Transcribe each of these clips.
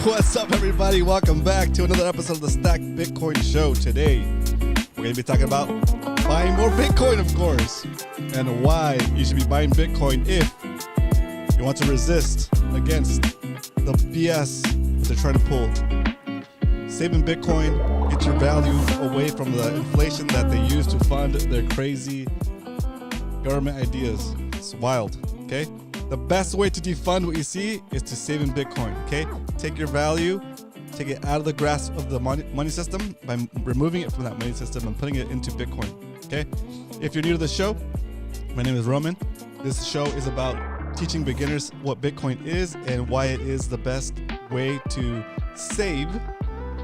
What's up, everybody? Welcome back to another episode of the Stacked Bitcoin Show. Today, we're going to be talking about buying more Bitcoin, of course, and why you should be buying Bitcoin if you want to resist against the BS that they're trying to pull. Saving Bitcoin, get your value away from the inflation that they use to fund their crazy government ideas. It's wild, okay? The best way to defund what you see is to save in Bitcoin, okay? Take your value, take it out of the grasp of the money system by removing it from that money system and putting it into Bitcoin, okay? If you're new to the show, my name is Roman. This show is about teaching beginners what Bitcoin is and why it is the best way to save.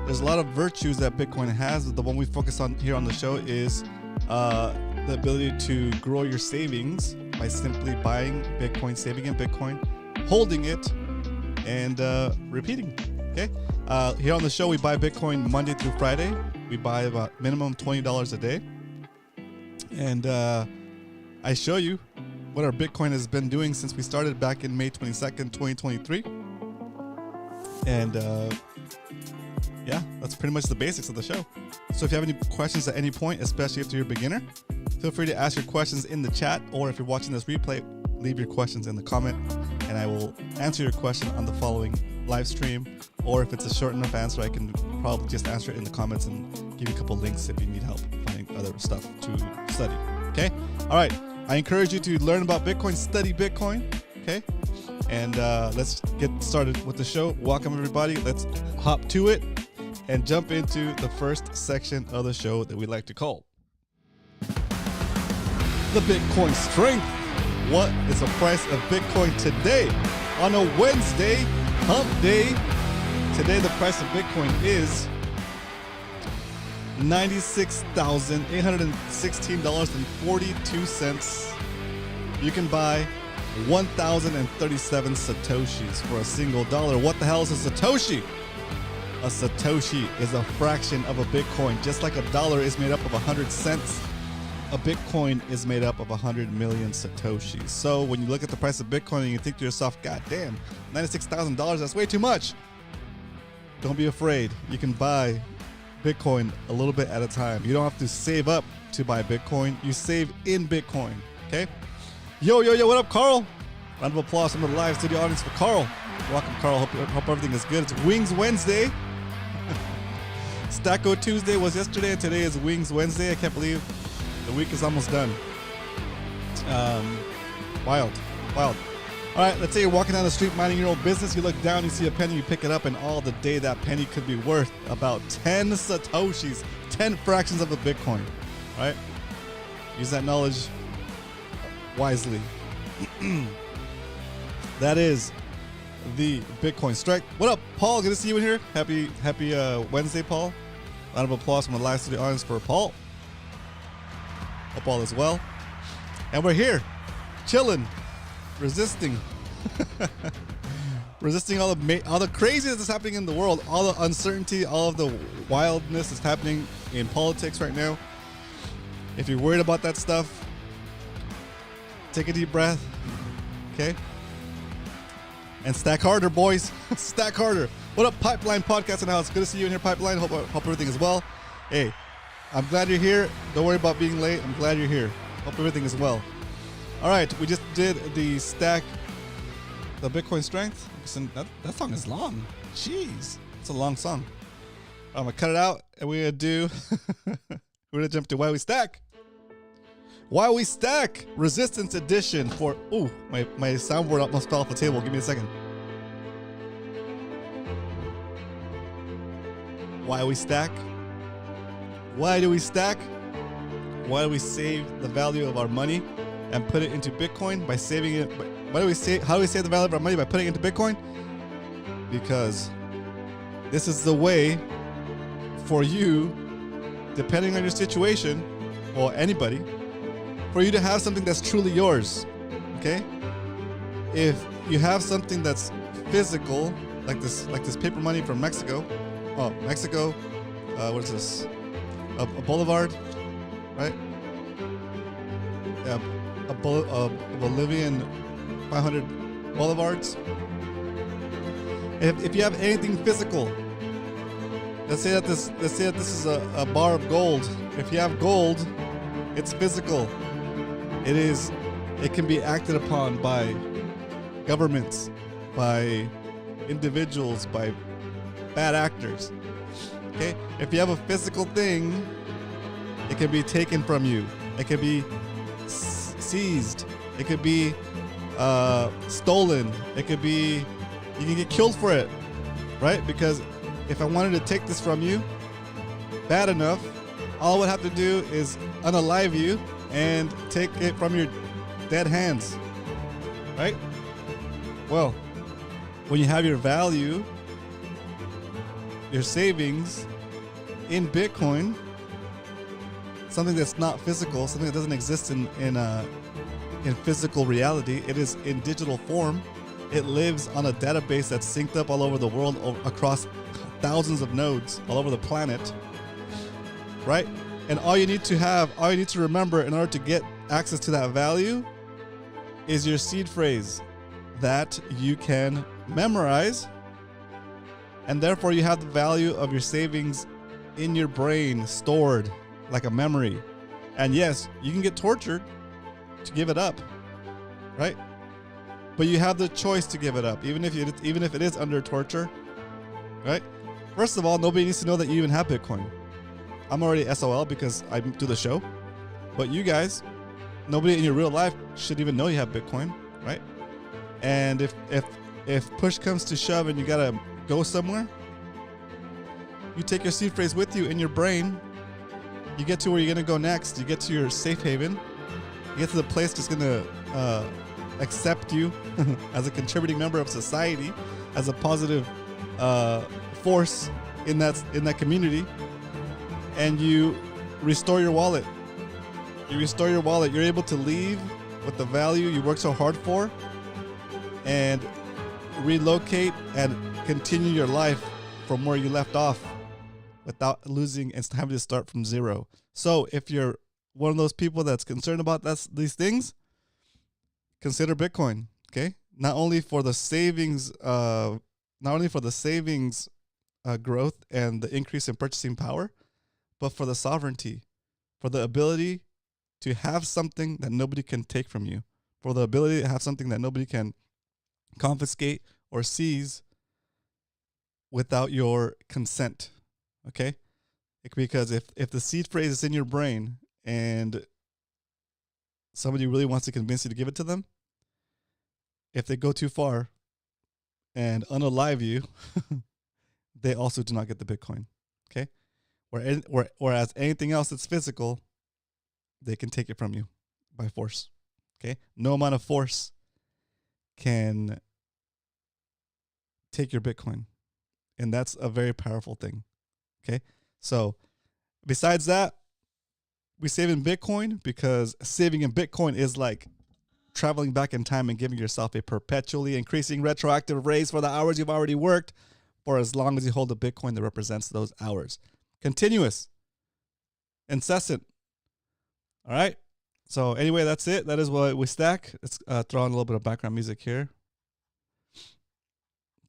There's a lot of virtues that Bitcoin has, but the one we focus on here on the show is the ability to grow your savings by simply buying Bitcoin, saving in Bitcoin, holding it, and repeating, okay? Here on the show, we buy Bitcoin Monday through Friday. We buy about minimum $20 a day. And I show you what our Bitcoin has been doing since we started back in May 22nd, 2023. And yeah, that's pretty much the basics of the show. So if you have any questions at any point, especially if you're a beginner, feel free to ask your questions in the chat, or if you're watching this replay, leave your questions in the comment and I will answer your question on the following live stream. Or if it's a short enough answer, I can probably just answer it in the comments and give you a couple links if you need help finding other stuff to study, okay? All right, I encourage you to learn about Bitcoin, study Bitcoin, okay? And let's get started with the show. Welcome, everybody. Let's hop to it and jump into the first section of the show that we like to call the Bitcoin Strength. What is the price of Bitcoin today on a Wednesday, hump day? Today, the price of Bitcoin is $96,816.42. You can buy 1,037 Satoshis for a single dollar. What the hell is a Satoshi? A Satoshi is a fraction of a Bitcoin. Just like a dollar is made up of 100 cents, a Bitcoin is made up of 100 million Satoshis. So when you look at the price of Bitcoin and you think to yourself, God damn, $96,000, that's way too much. Don't be afraid. You can buy Bitcoin a little bit at a time. You don't have to save up to buy Bitcoin. You save in Bitcoin, okay? Yo, what up, Carl? Round of applause from the live studio audience for Carl. Welcome, Carl. Hope everything is good. It's Wings Wednesday. Stacko Tuesday was yesterday, and today is Wings Wednesday. I can't believe the week is almost done. Wild. All right, let's say you're walking down the street minding your own business. You look down, you see a penny, you pick it up, and all the day that penny could be worth about 10 Satoshis, 10 fractions of a Bitcoin, right? Use that knowledge wisely. That is the Bitcoin Strike. What up, Paul? Good to see you in here. Happy Wednesday, Paul. Round of applause from the live studio audience for Paul. Hope all is well. And we're here, chilling, resisting, resisting all the craziness that's happening in the world, all the uncertainty, all of the wildness that's happening in politics right now. If you're worried about that stuff, Take a deep breath. Okay? And stack harder, boys. Stack harder. What up, Pipeline Podcast and House? Good to see you in here, Pipeline. Hope everything is well. Hey, I'm glad you're here. Don't worry about being late. I'm glad you're here. Hope everything is well. All right, we just did the stack, the Bitcoin strength. Listen, that song is long. Jeez, it's a long song. I'm gonna cut it out, and we're gonna jump to why we stack. Why we stack Resistance Edition for. Ooh, my soundboard almost fell off the table. Give me a second. Why we stack? Why do we stack? Why do we save the value of our money and put it into Bitcoin by saving it? How do we save the value of our money by putting it into Bitcoin? Because this is the way for you, depending on your situation, or anybody, for you to have something that's truly yours. Okay? If you have something that's physical, like this paper money from Mexico. Oh, Mexico. What is this? A boulevard, right? Yeah, a Bolivian 500 bolivards. If you have anything physical, let's say that this is a bar of gold. If you have gold, it's physical. It can be acted upon by governments, by individuals, by bad actors. Okay? If you have a physical thing, it can be taken from you. It can be seized. It could be stolen. It could be, you can get killed for it, right? Because if I wanted to take this from you bad enough, all I would have to do is unalive you and take it from your dead hands, right? Well, when you have your value, your savings in Bitcoin, something that's not physical, something that doesn't exist in physical reality, it is in digital form. It lives on a database that's synced up all over the world, across thousands of nodes all over the planet, right? And all you need to remember in order to get access to that value is your seed phrase that you can memorize. And therefore you have the value of your savings in your brain stored like a memory. And yes, you can get tortured to give it up, right? But you have the choice to give it up, even if it is under torture, right? First of all, nobody needs to know that you even have Bitcoin. I'm already SOL because I do the show. But you guys, nobody in your real life should even know you have Bitcoin, right? And if push comes to shove and you gotta go somewhere, you take your seed phrase with you in your brain. You get to where you're gonna go next. You get to your safe haven. You get to the place that's gonna accept you as a contributing member of society, as a positive force in that community, and you restore your wallet. You restore your wallet. You're able to leave with the value you worked so hard for, and relocate and continue your life from where you left off without losing and having to start from zero. So if you're one of those people that's concerned about these things, consider Bitcoin. Okay, not only for the savings, growth and the increase in purchasing power, but for the sovereignty, for the ability to have something that nobody can take from you, for the ability to have something that nobody can confiscate or seize without your consent. Okay? Because if the seed phrase is in your brain and somebody really wants to convince you to give it to them, if they go too far and unalive you, they also do not get the Bitcoin. Okay? Whereas anything else that's physical, they can take it from you by force. Okay? No amount of force can take your Bitcoin. And that's a very powerful thing. Okay? So besides that, we save in Bitcoin because saving in Bitcoin is like traveling back in time and giving yourself a perpetually increasing retroactive raise for the hours you've already worked for as long as you hold a Bitcoin that represents those hours. Continuous. Incessant. All right? So anyway, that's it. That is what we stack. Let's throw on a little bit of background music here.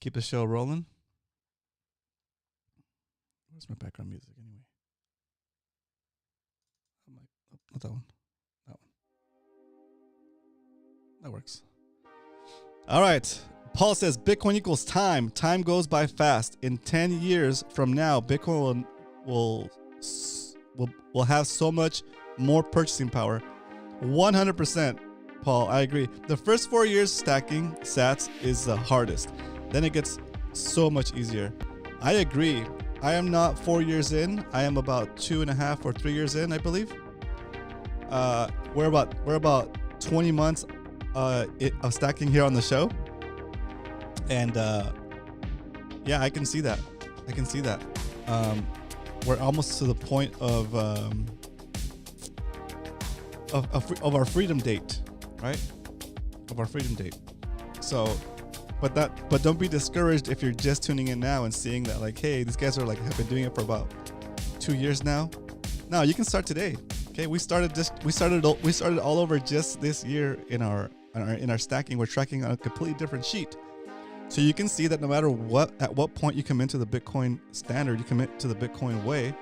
Keep the show rolling. Where's my background music anyway? Not that one. That one. That works. All right. Paul says Bitcoin equals time. Time goes by fast. In 10 years from now, Bitcoin will have so much more purchasing power. 100%, Paul. I agree. The first 4 years stacking sats is the hardest. Then it gets so much easier. I agree. I am not 4 years in. I am about 2.5 or 3 years in, I believe. We're about 20 months of stacking here on the show. And yeah, I can see that. We're almost to the point of our freedom date, right? Of our freedom date. So, but don't be discouraged if you're just tuning in now and seeing that, like, hey, these guys are like have been doing it for about 2 years now. No, you can start today. Okay, we started all over just this year in our stacking. We're tracking on a completely different sheet. So you can see that no matter at what point you commit to the Bitcoin standard, you commit to the Bitcoin way.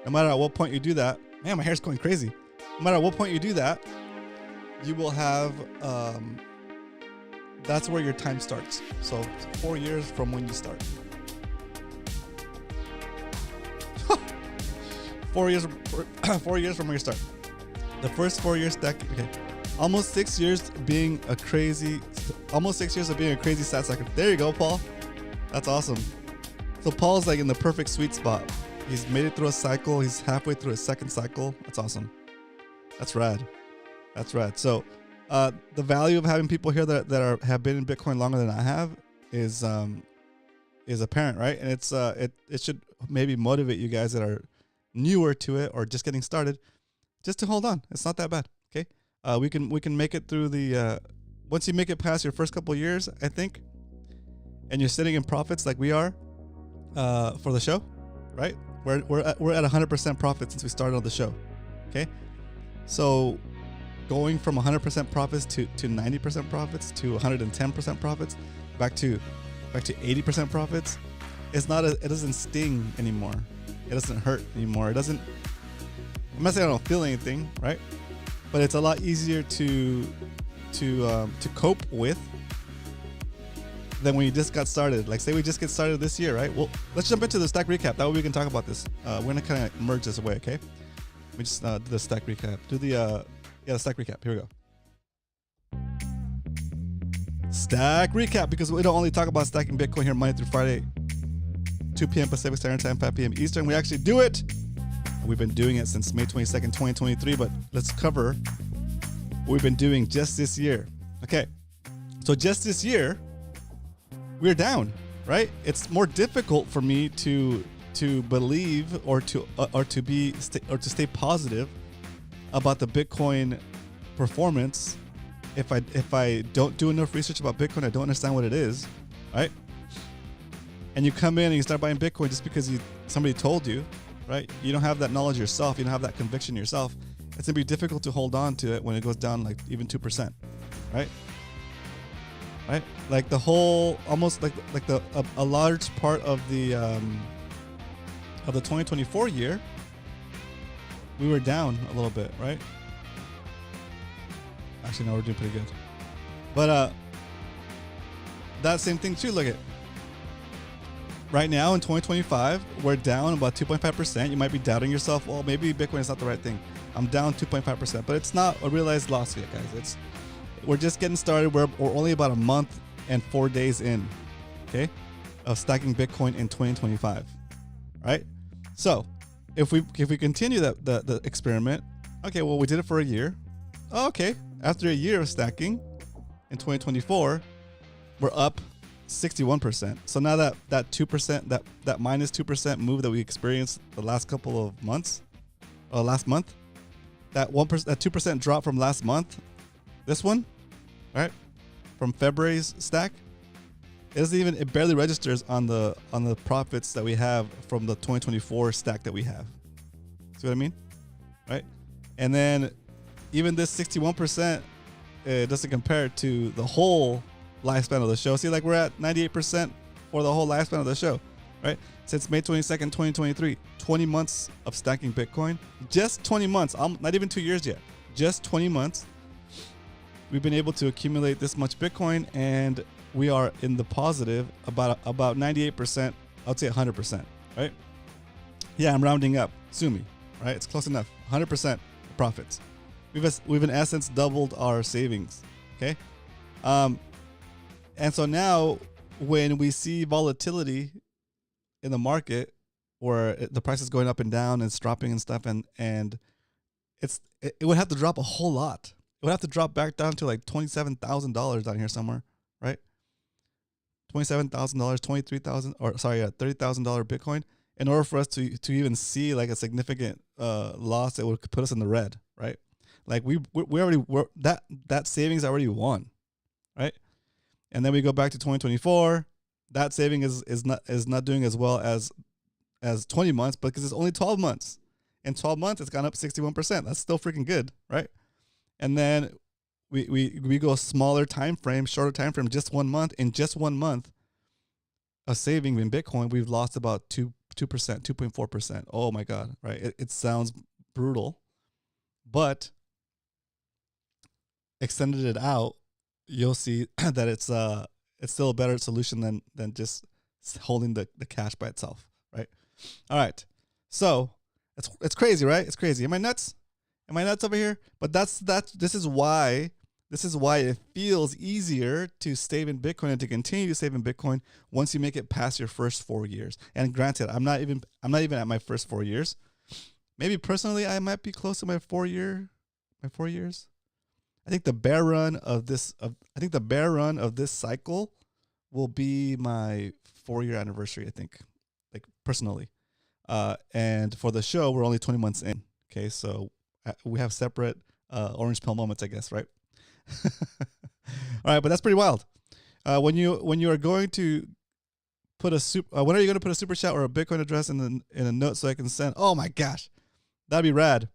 No matter at what point you do that, man, my hair's going crazy. No matter what point you do that, you will have, that's where your time starts. So 4 years from when you start. 4 years, 4 years from when you start. The first 4 years stack, okay. Almost 6 years of being a crazy stat stacker. There you go, Paul. That's awesome. So Paul's like in the perfect sweet spot. He's made it through a cycle. He's halfway through his second cycle. That's awesome. That's rad. So the value of having people here that have been in Bitcoin longer than I have is apparent, right? And it should maybe motivate you guys that are newer to it or just getting started, just to hold on. It's not that bad. Okay. We can make it through the once you make it past your first couple of years, I think, and you're sitting in profits like we are for the show, right? We're at 100% profit since we started on the show. Okay, so going from 100% profits to 90% profits to 110% profits, back to 80% profits, it doesn't sting anymore. It doesn't hurt anymore. It doesn't. I'm not saying I don't feel anything, right? But it's a lot easier to cope with than when you just got started. Like, say we just get started this year, right? Well, let's jump into the stack recap. That way we can talk about this. We're gonna kind of merge this away, okay? Let me just do the stack recap. Do the stack recap. Here we go. Stack recap, because we don't only talk about stacking Bitcoin here Monday through Friday, 2 p.m. Pacific Standard Time, 5 p.m. Eastern. We actually do it. We've been doing it since May 22nd, 2023, but let's cover what we've been doing just this year. Okay, so just this year, we're down, right? It's more difficult for me to believe or to stay positive about the Bitcoin performance if I don't do enough research about Bitcoin. I don't understand what it is, right? And you come in and you start buying Bitcoin just because somebody told you. Right? You don't have that knowledge yourself. You don't have that conviction yourself. It's gonna be difficult to hold on to it when it goes down like even 2%, right? Right? Like the whole, almost like a large part of the 2024 year, we were down a little bit, right? Actually, no, we're doing pretty good. But that same thing too. Look at. Right now in 2025, we're down about 2.5%. You might be doubting yourself. Well, maybe Bitcoin is not the right thing. I'm down 2.5%, but it's not a realized loss yet, guys. We're just getting started. We're only about a month and 4 days in, okay, of stacking Bitcoin in 2025, right? So if we continue the experiment, okay, well, we did it for a year. Oh, okay, after a year of stacking in 2024, we're up 61%. So now that 2%, that minus 2% move that we experienced the last couple of months, last month, that 1%, that 2% drop from last month, this one, right, from February's stack, it barely registers on the profits that we have from the 2024 stack that we have. See what I mean? Right? And then even this 61% doesn't compare to the whole lifespan of the show. See, like we're at 98% for the whole lifespan of the show, right? Since May 22nd, 2023, 20 months of stacking Bitcoin. Just 20 months. Not even 2 years yet. Just 20 months. We've been able to accumulate this much Bitcoin, and we are in the positive about 98%. I would say 100%, right? Yeah, I'm rounding up. Sue me, right? It's close enough. 100% profits. We've in essence doubled our savings, okay? And so now when we see volatility in the market where the price is going up and down and it's dropping and stuff, and it would have to drop a whole lot. It would have to drop back down to like $27,000 down here somewhere, right? $27,000, $23,000, or sorry, $30,000 Bitcoin, in order for us to even see like a significant loss that would put us in the red, right? Like we already that savings already won, right? And then we go back to 2024. That saving is not doing as well as 20 months, but because it's only 12 months. In 12 months, it's gone up 61%. That's still freaking good, right? And then we go smaller time frame, shorter time frame, just 1 month. In just 1 month of saving in Bitcoin, we've lost about 2%, 2.4%. Oh my God, right? It sounds brutal, but extended it out, you'll see that it's still a better solution than just holding the cash by itself, right? All right, so it's crazy, right? It's crazy. Am I nuts? Am I nuts over here? But this is why it feels easier to save in Bitcoin and to continue to save in Bitcoin once you make it past your first 4 years. And granted, I'm not even at my first 4 years. Maybe personally, I might be close to my 4 years. I think the bear run of this cycle will be my 4-year anniversary. I think, like personally, and for the show, we're only 20 months in. Okay, so we have separate orange pill moments, I guess, right? All right, but that's pretty wild. When you are going to put when are you going to put a super chat or a Bitcoin address in a note so I can send? Oh my gosh, that'd be rad.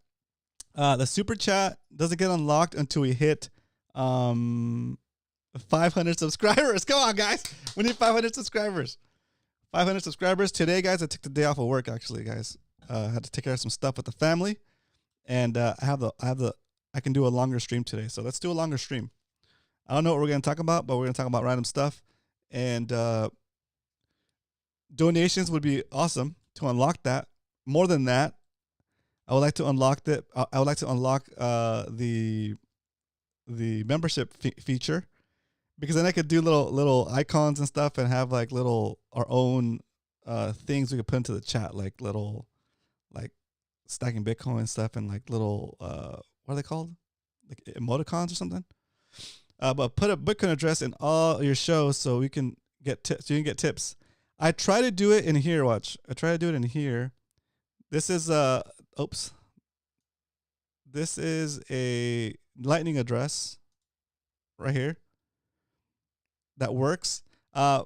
The super chat doesn't get unlocked until we hit 500 subscribers. Come on, guys. We need 500 subscribers. 500 subscribers. Today, guys, I took the day off of work, actually, guys. I had to take care of some stuff with the family. And I can do a longer stream today. So let's do a longer stream. I don't know what we're going to talk about, but we're going to talk about random stuff. And donations would be awesome to unlock that. More than that, I would like to unlock the membership feature, because then I could do little icons and stuff and have like our own things we could put into the chat, like little like stacking Bitcoin and stuff, and like little what are they called, like emoticons or something. But put a Bitcoin address in all your shows so we can get tips. So you can get tips. I try to do it in here. Watch. I try to do it in here. This is This is a Lightning address right here that works. I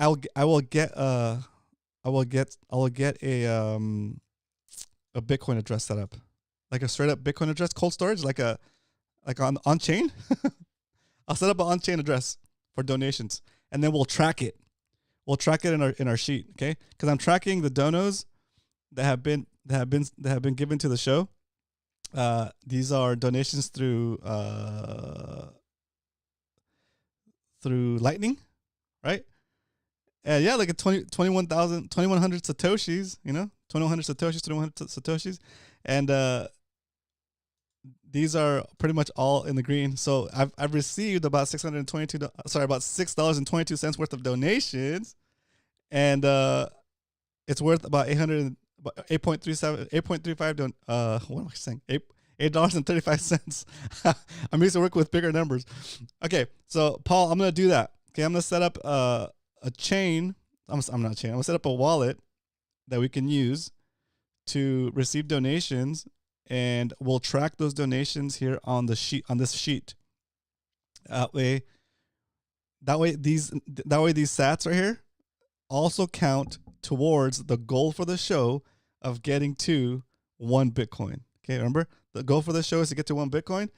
will get a Bitcoin address set up, like a straight up Bitcoin address, cold storage, like on chain. I'll set up an on chain address for donations, and then we'll track it. We'll track it in our sheet, okay? Because I'm tracking the donos that have been given to the show. These are donations through Lightning, right? And yeah, like a 21,000, 2,100 Satoshis, 2,100 Satoshis. And these are pretty much all in the green. So I've received about $6.22 worth of donations. And it's worth about 8.35 what am I saying? $8.35. I'm used to working with bigger numbers. Okay, so Paul, I'm gonna do that. Okay, I'm gonna set up a chain. I'm gonna set up a wallet that we can use to receive donations, and we'll track those donations here on this sheet. That way these sats right here also count towards the goal for the show of getting to 1 Bitcoin. Okay, remember the goal for this show is to get to 1 Bitcoin,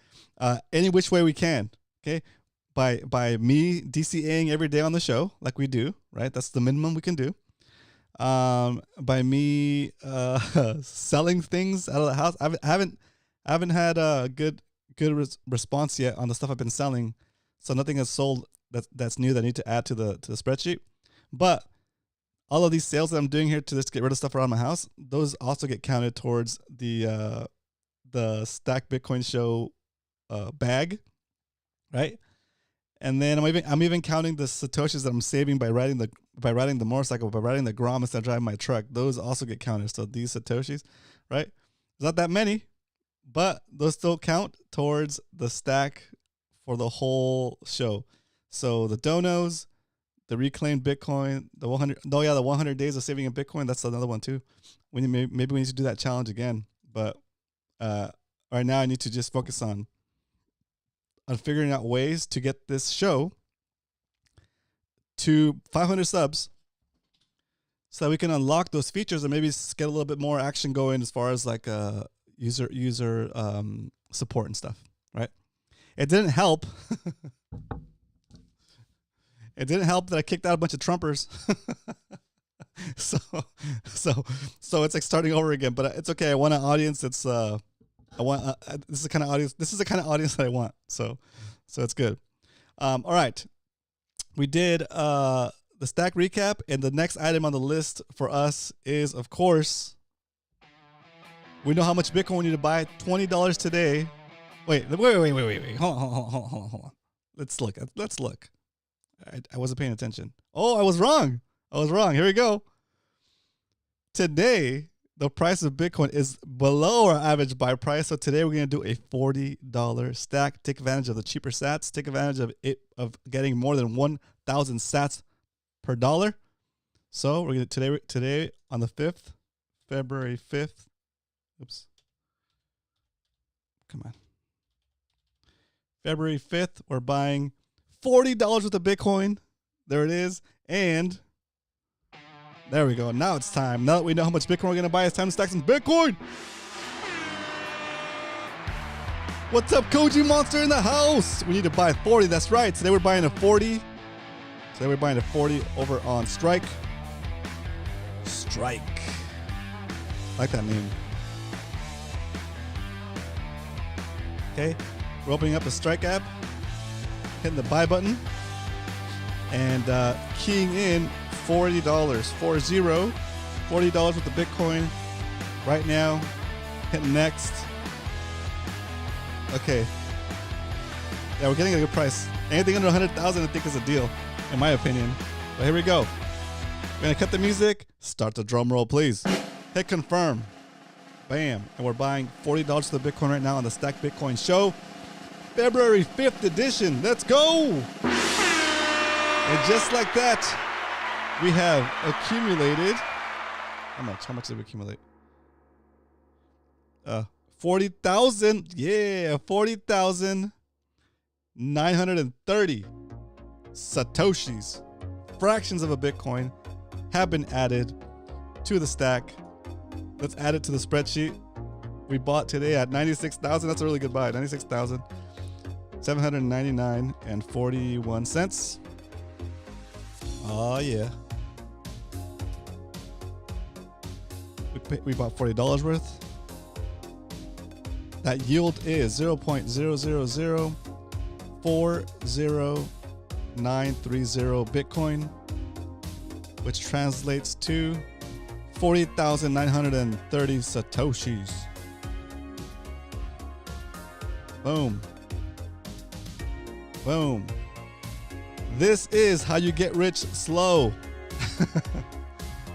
any which way we can. Okay, by me DCAing every day on the show like we do, right? That's the minimum we can do. By me selling things out of the house. I haven't had a good response yet on the stuff I've been selling, so nothing has sold that's new that I need to add to the spreadsheet. But all of these sales that I'm doing here to just get rid of stuff around my house, those also get counted towards the Stack Bitcoin Show bag, right? And then I'm even counting the satoshis that I'm saving by riding the motorcycle, by riding the Grom instead of driving my truck. Those also get counted. So these satoshis, right? There's not that many, but those still count towards the stack for the whole show. So the donos, the reclaimed Bitcoin, the 100 days of saving in Bitcoin. That's another one too. Maybe we need to do that challenge again. But right now I need to just focus on figuring out ways to get this show to 500 subs so that we can unlock those features and maybe get a little bit more action going as far as like user support and stuff, right? It didn't help. It didn't help that I kicked out a bunch of Trumpers. so it's like starting over again, but it's okay. I want an audience that's this is the kind of audience that I want. So it's good. All right. We did the stack recap, and the next item on the list for us is, of course, we know how much Bitcoin we need to buy. $20 today. Wait. Hold on. Let's look. I wasn't paying attention. Oh, I was wrong. Here we go. Today, the price of Bitcoin is below our average buy price. So today we're going to do a $40 stack. Take advantage of the cheaper sats. Take advantage of getting more than 1,000 sats per dollar. So we're going to today on the 5th, February 5th. Oops. Come on. February 5th, we're buying $40 worth of Bitcoin. There it is. And there we go. Now it's time. Now that we know how much Bitcoin we're going to buy, it's time to stack some Bitcoin. What's up, Koji Monster in the house? We need to buy 40. That's right. Today we're buying a 40. Today we're buying a 40 over on Strike. Strike. I like that name. Okay. We're opening up the Strike app, hitting the buy button, and keying in $40. $40 with the Bitcoin right now. Hit next. Okay. Yeah, we're getting a good price. Anything under 100,000 I think is a deal, in my opinion. But here we go. We're going to cut the music. Start the drum roll, please. Hit confirm. Bam. And we're buying $40 for the Bitcoin right now on the Stack Bitcoin Show. February 5th edition. Let's go. And just like that, we have accumulated. How much? How much did we accumulate? 40,000. Yeah, 40,930 Satoshis, fractions of a Bitcoin, have been added to the stack. Let's add it to the spreadsheet. We bought today at 96,000. That's a really good buy. 96,799.41. Oh yeah. We bought $40 worth. That yield is 0.00040,930 Bitcoin, which translates to 40,930 Satoshis. Boom. Boom. This is how you get rich slow.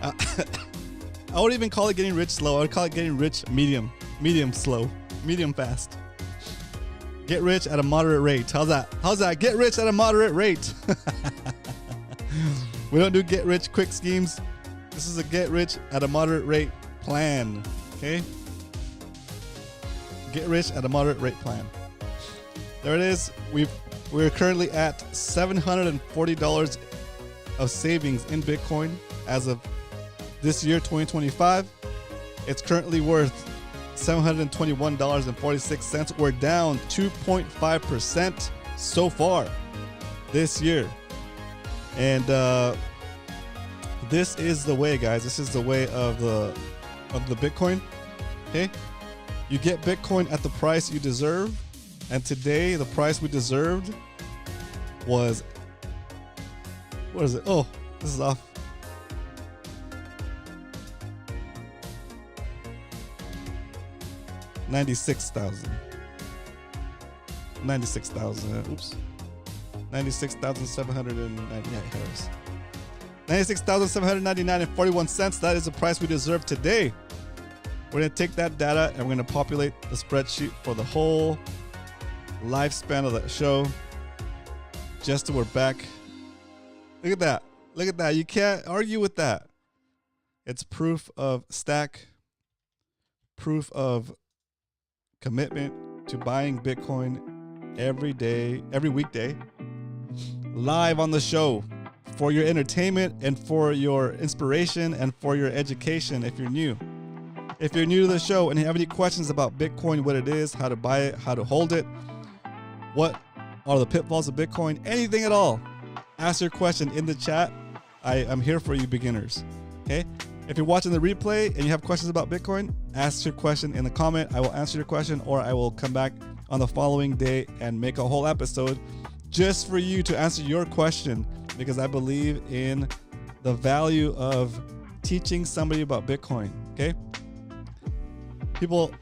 I wouldn't even call it getting rich slow. I would call it getting rich medium slow, medium fast. Get rich at a moderate rate. How's that? Get rich at a moderate rate. We don't do get rich quick schemes. This is a get rich at a moderate rate plan. Okay? Get rich at a moderate rate plan. There it is. We're currently at $740 of savings in Bitcoin as of this year, 2025. It's currently worth $721.46. We're down 2.5% so far this year. And this is the way, guys. This is the way of the Bitcoin. Okay? You get Bitcoin at the price you deserve. And today, the price we deserved was, what is it? Oh, this is off. $96,000. Oops. $96,799. $96,799.41. That is the price we deserve today. We're going to take that data and we're going to populate the spreadsheet for the whole lifespan of the show. Just till we're back. Look at that. Look at that. You can't argue with that. It's proof of stack, proof of commitment to buying Bitcoin every day, every weekday, live on the show for your entertainment and for your inspiration and for your education if you're new. If you're new to the show and you have any questions about Bitcoin, what it is, how to buy it, how to hold it, what are the pitfalls of Bitcoin, anything at all, ask your question in the chat. I'm here for you beginners, okay? If you're watching the replay and you have questions about Bitcoin, ask your question in the comment. I will answer your question, or I will come back on the following day and make a whole episode just for you to answer your question, because I believe in the value of teaching somebody about Bitcoin, okay? People,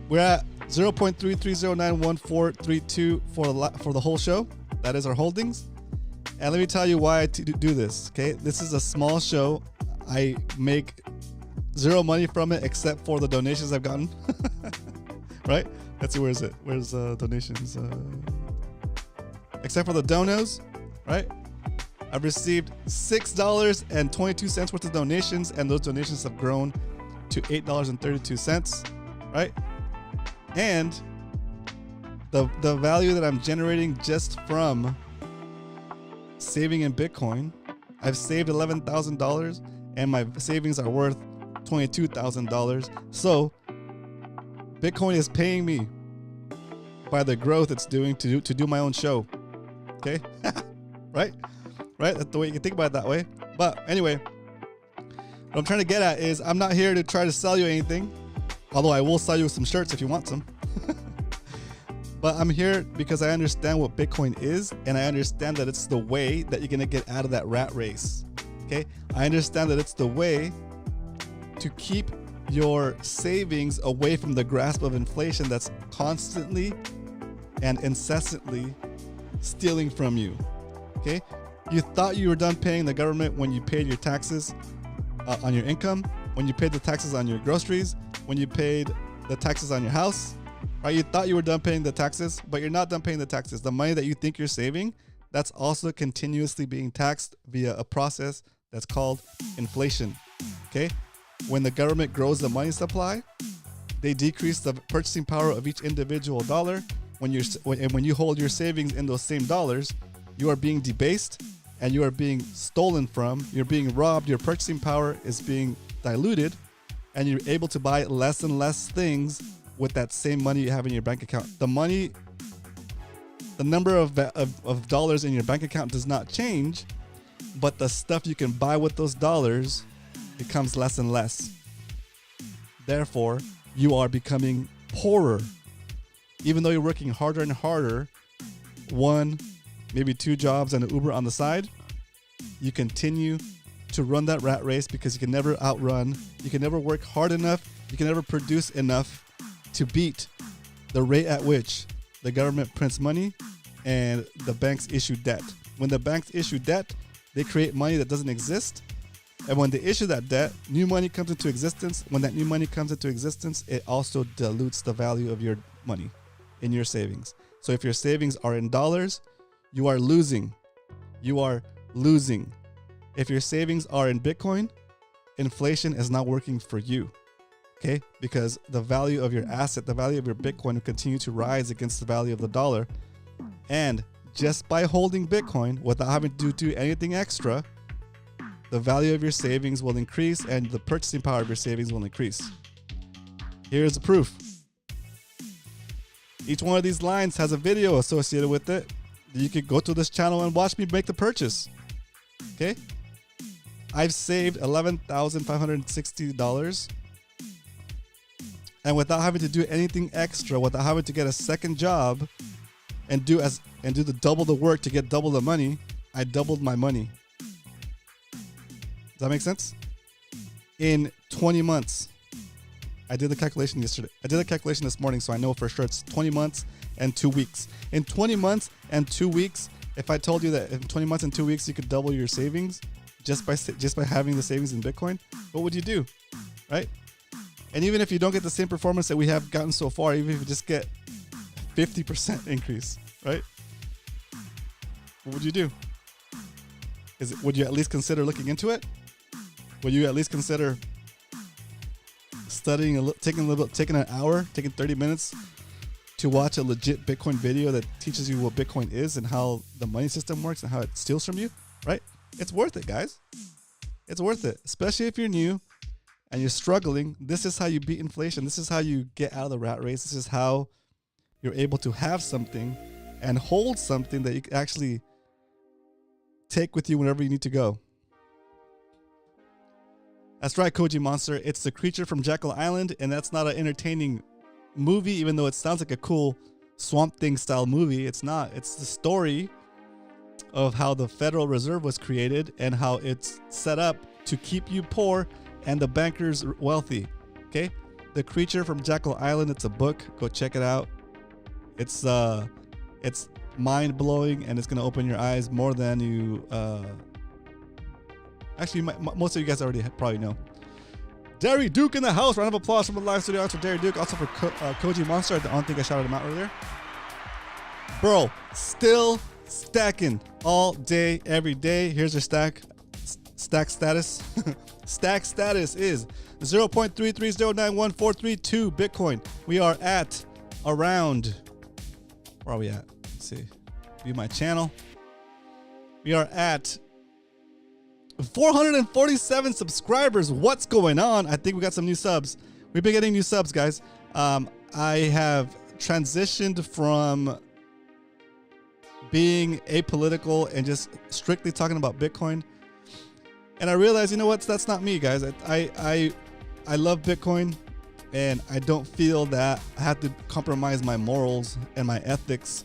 we're at 0.33091432 for the whole show. That is our holdings. And let me tell you why I do this, okay? This is a small show. I make zero money from it except for the donations I've gotten. Right? Let's see, where is it? Where's donations? Except for the donos, right? I've received $6.22 worth of donations, and those donations have grown to $8.32, right? And the value that I'm generating just from saving in Bitcoin, I've saved $11,000, and my savings are worth $22,000. So Bitcoin is paying me by the growth it's doing to do my own show. Okay? Right? That's the way you can think about it that way. But anyway, what I'm trying to get at is I'm not here to try to sell you anything, although I will sell you some shirts if you want some. But I'm here because I understand what Bitcoin is, and I understand that it's the way that you're going to get out of that rat race. Okay? I understand that it's the way to keep your savings away from the grasp of inflation that's constantly and incessantly stealing from you. Okay? You thought you were done paying the government when you paid your taxes on your income, when you paid the taxes on your groceries, when you paid the taxes on your house, right? You thought you were done paying the taxes, but you're not done paying the taxes. The money that you think you're saving, that's also continuously being taxed via a process that's called inflation. Okay? When the government grows the money supply, they decrease the purchasing power of each individual dollar. When you hold your savings in those same dollars, you are being debased and you are being stolen from. You're being robbed. Your purchasing power is being diluted, and you're able to buy less and less things with that same money you have in your bank account. The number of dollars in your bank account does not change, but the stuff you can buy with those dollars becomes less and less. Therefore, you are becoming poorer. Even though you're working harder and harder, one, maybe two jobs and an Uber on the side, you continue to run that rat race because you can never outrun, you can never work hard enough, you can never produce enough to beat the rate at which the government prints money and the banks issue debt. When the banks issue debt, they create money that doesn't exist. And when they issue that debt, new money comes into existence. When that new money comes into existence, it also dilutes the value of your money in your savings. So if your savings are in dollars, you are losing. You are losing. If your savings are in Bitcoin, inflation is not working for you. Okay? Because the value of your asset, the value of your Bitcoin will continue to rise against the value of the dollar. And just by holding Bitcoin without having to do anything extra, the value of your savings will increase and the purchasing power of your savings will increase. Here's the proof. Each one of these lines has a video associated with it. You could go to this channel and watch me make the purchase. Okay? I've saved $11,560. And without having to do anything extra, without having to get a second job and do the double the work to get double the money, I doubled my money. Does that make sense? In 20 months. I did the calculation yesterday. I did the calculation this morning, so I know for sure it's 20 months and 2 weeks. In 20 months and 2 weeks, if I told you that in 20 months and 2 weeks you could double your savings just by having the savings in Bitcoin, what would you do, right? And even if you don't get the same performance that we have gotten so far, even if you just get 50% increase, right? What would you do? Would you at least consider looking into it? Would you at least consider studying, taking an hour, taking 30 minutes to watch a legit Bitcoin video that teaches you what Bitcoin is and how the money system works and how it steals from you, right? It's worth it, guys. It's worth it, especially if you're new and you're struggling. This is how you beat inflation. This is how you get out of the rat race. This is how you're able to have something and hold something that you can actually take with you whenever you need to go. That's right, Koji Monster. It's the creature from Jekyll Island, and that's not an entertaining movie, even though it sounds like a cool Swamp Thing style movie. It's not. It's the story of how the Federal Reserve was created and how it's set up to keep you poor and the bankers wealthy. Okay? The Creature from Jekyll Island. It's a book. Go check it out. It's mind blowing, and it's gonna open your eyes more than you. Actually, most of you guys already probably know. Derry Duke in the house. Round of applause from the live studio for Derry Duke. Also for Koji Monster. I don't think I shouted him out earlier. Bro, still stacking all day, every day. Here's your stack status. Stack status is 0.3309142 Bitcoin. We are at around, where are we at? Let's see. View my channel. We are at 447 subscribers. What's going on? I think we got some new subs. We've been getting new subs, guys. I have transitioned from being apolitical and just strictly talking about Bitcoin. And I realized, you know what? That's not me, guys. I love Bitcoin, and I don't feel that I have to compromise my morals and my ethics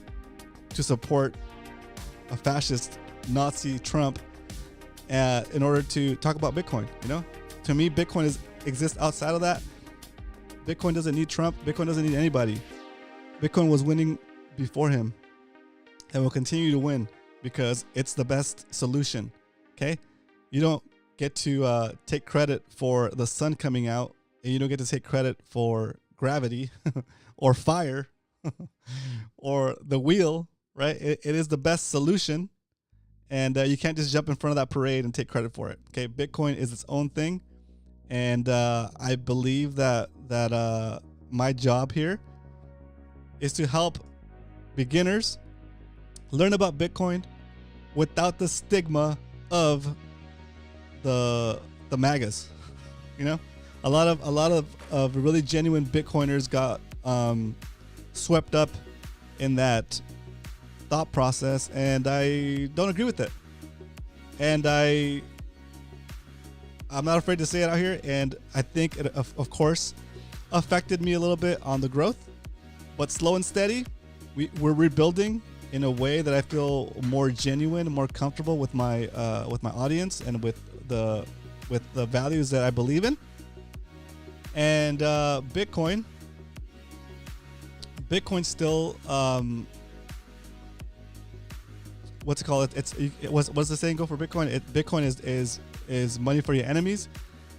to support a fascist Nazi Trump in order to talk about Bitcoin. You know, to me, Bitcoin exists outside of that. Bitcoin doesn't need Trump. Bitcoin doesn't need anybody. Bitcoin was winning before him and will continue to win because it's the best solution. Okay, you don't get to take credit for the sun coming out, and you don't get to take credit for gravity or fire or the wheel. Right? It is the best solution. And you can't just jump in front of that parade and take credit for it. Okay, Bitcoin is its own thing, and I believe that my job here is to help beginners learn about Bitcoin without the stigma of the MAGAs. You know, a lot of really genuine Bitcoiners got swept up in that thought process, and I don't agree with it. And I'm not afraid to say it out here, and I think it, of course, affected me a little bit on the growth, but slow and steady. We're rebuilding in a way that I feel more genuine and more comfortable with my audience and with the values that I believe in. And Bitcoin still what's it called? What's the saying go for Bitcoin? Bitcoin is money for your enemies,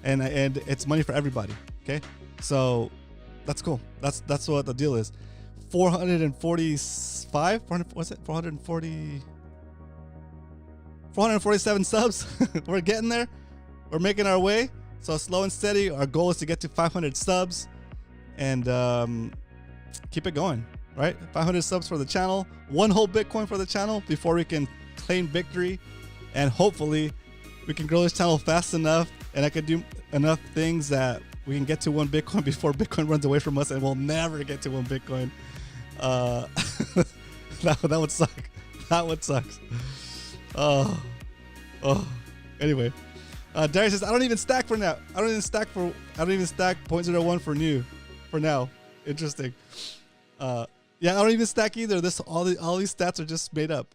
and it's money for everybody. Okay, so that's cool. That's what the deal is. 447 subs. We're getting there. We're making our way. So slow and steady. Our goal is to get to 500 subs, and keep it going. Right? 500 subs for the channel, one whole Bitcoin for the channel before we can claim victory, and hopefully we can grow this channel fast enough, and I can do enough things that we can get to one Bitcoin before Bitcoin runs away from us, and we'll never get to one Bitcoin. Uh, that would suck. That would suck. Oh. Anyway, Darius says I don't even stack for now. I don't even stack 0.01 for new, for now. Interesting. Yeah, I don't even stack either. All these stats are just made up.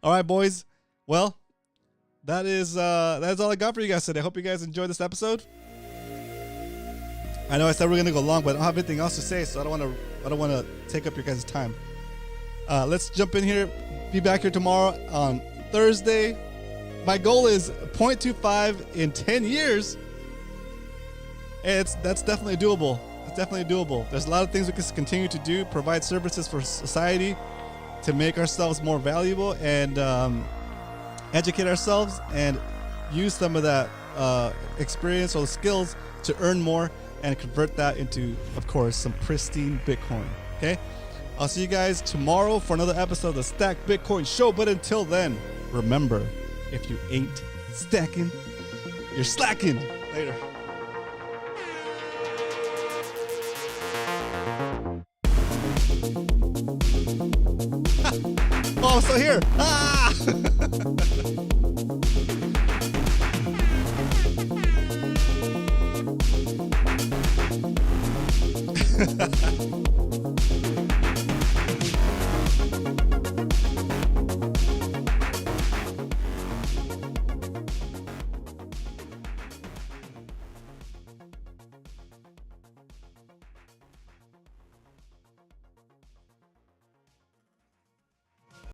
All right, boys. Well, that's all I got for you guys today. I hope you guys enjoyed this episode. I know I said we're gonna go long, but I don't have anything else to say, so I don't want to take up your guys' time. Let's jump in here. Be back here tomorrow on Thursday. My goal is 0.25 in 10 years. And that's definitely doable. It's definitely doable. There's a lot of things we can continue to do, provide services for society to make ourselves more valuable and educate ourselves and use some of that experience or the skills to earn more and convert that into, of course, some pristine Bitcoin. Okay? I'll see you guys tomorrow for another episode of the Stack Bitcoin Show. But until then, remember, if you ain't stacking, you're slacking. Later. Oh, I'm still here. Ah!